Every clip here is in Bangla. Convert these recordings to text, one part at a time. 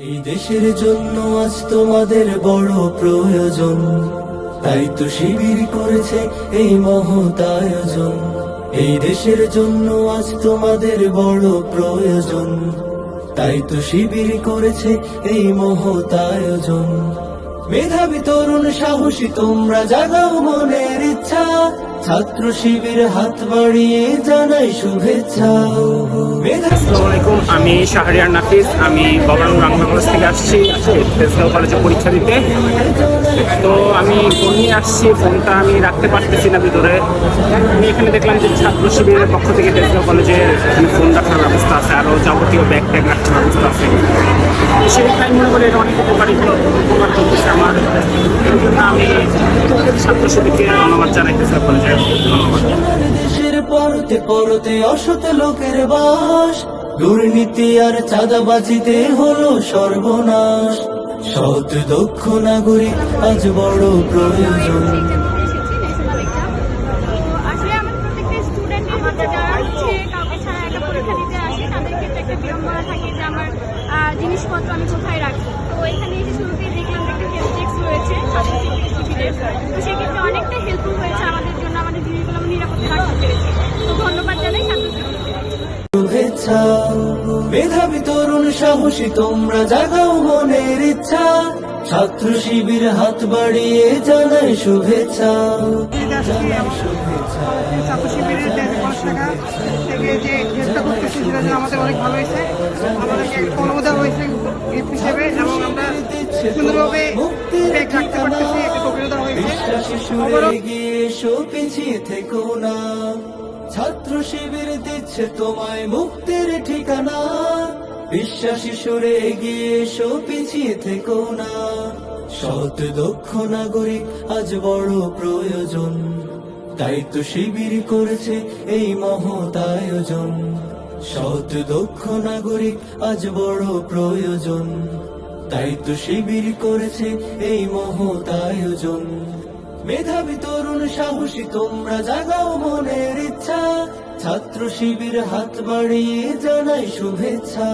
এই দেশের জন্য আজ তোমাদের বড় প্রয়োজন, তাই তো শিবির করেছে এই মহৎ আয়োজন। এই দেশের জন্য আজ তোমাদের বড় প্রয়োজন, তাই তো শিবির করেছে এই মহৎ আয়োজন। মেধাবী তরুণ সাহসী তোমরা জাগাও মনের ইচ্ছা, ছাত্র শিবির হাত বাড়িয়ে জানাই শুভেচ্ছা। আসসালামু আলাইকুম, আমি শাহরিয়ার নাফিস। আমি ববরং বাংলা কলেজ থেকে আসছি তেজগাঁও কলেজে পরীক্ষা দিতে। তো আমি ফোন নিয়ে আসছি, ফোনটা আমি রাখতে পারতেছি না ভিতরে। আমি এখানে দেখলাম যে ছাত্র শিবিরের পক্ষ থেকে তেজগাঁও কলেজে এখানে ফোন রাখার ব্যবস্থা আছে, আরও যাবতীয় ব্যাগ ট্যাগ রাখার ব্যবস্থা আছে। সেটাই মনে করি এটা অনেক উপকার করতেছে আমার। আমি ছাত্র শিবিরকে ধন্যবাদ জানাই, তেজগাঁও কলেজে ধন্যবাদ। দেশের পরতে পরতে অসৎ লোকের বাস, দুর্নীতি আর চাঁদাবাজিতে হলো সর্বনাশ। সৎ দক্ষ নাগরিক আজ বড় প্রয়োজন। জিনিসপত্র আমি কোথায় রাখি, তো এখানে এসে শুরুতেই দেখলাম একটা হেল্প ডেস্ক রয়েছে শিবিরের, তো সেক্ষেত্রে অনেকটা হেল্পফুল হয়েছে আমাদের জন্য, আমাদের জিনিসগুলো আমি নিরাপদে রাখতে পেরেছি। তো ধন্যবাদ জানাই ছাত্র শিবিরকে। শুভেচ্ছা মেধাবী তরুণ সাহসী তোমরা জাগাও মনের ইচ্ছা, ছাত্র শিবির হাত বাড়িয়ে জানাই শুভেচ্ছা। ছাত্র শিবিরের 10 টাকা থেকে যে চেষ্টা করতেছি সেটা জন্য আমাদের অনেক ভালো হয়েছে, আমাদেরকে অনুমোদন হয়েছে গিফট হিসেবে, এবং আমরা সুন্দরভাবে ব্যাগ রাখতে পারতেছি, একটা টোকেন দেওয়া হয়েছে। পিছিয়ে থেকো না, ছাত্র শিবির দিচ্ছে তোমায় মুক্তির ঠিকানা। বিশ্বাসী সুরে এগিয়ে এসো, পিছিয়ে থেকো না। সৎ দক্ষ নাগরিক আজ বড় প্রয়োজন, তাই তো শিবির করেছে এই মহৎ আয়োজন। সৎ দক্ষ নাগরিক আজ বড় প্রয়োজন, তাই তো শিবির করেছে এই মহৎ আয়োজন। মেধাবী তরুণ সাহসী তোমরা জাগাও মনের ইচ্ছা, ছাত্র শিবির হাত বাড়িয়ে জানাই শুভেচ্ছা।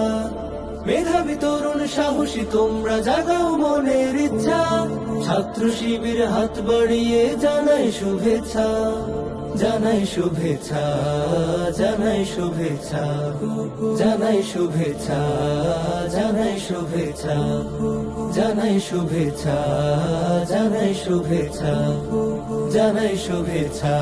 মেধাবী তরুণ সাহসী তোমরা জাগাও মনের ইচ্ছা, ছাত্র শিবির হাত বাড়িয়ে জানাই শুভেচ্ছা। জানাই শুভেচ্ছা, জানাই শুভেচ্ছা, জানাই শুভেচ্ছা, জানাই শুভেচ্ছা, জানাই শুভেচ্ছা, জানাই শুভেচ্ছা, জানাই শুভেচ্ছা।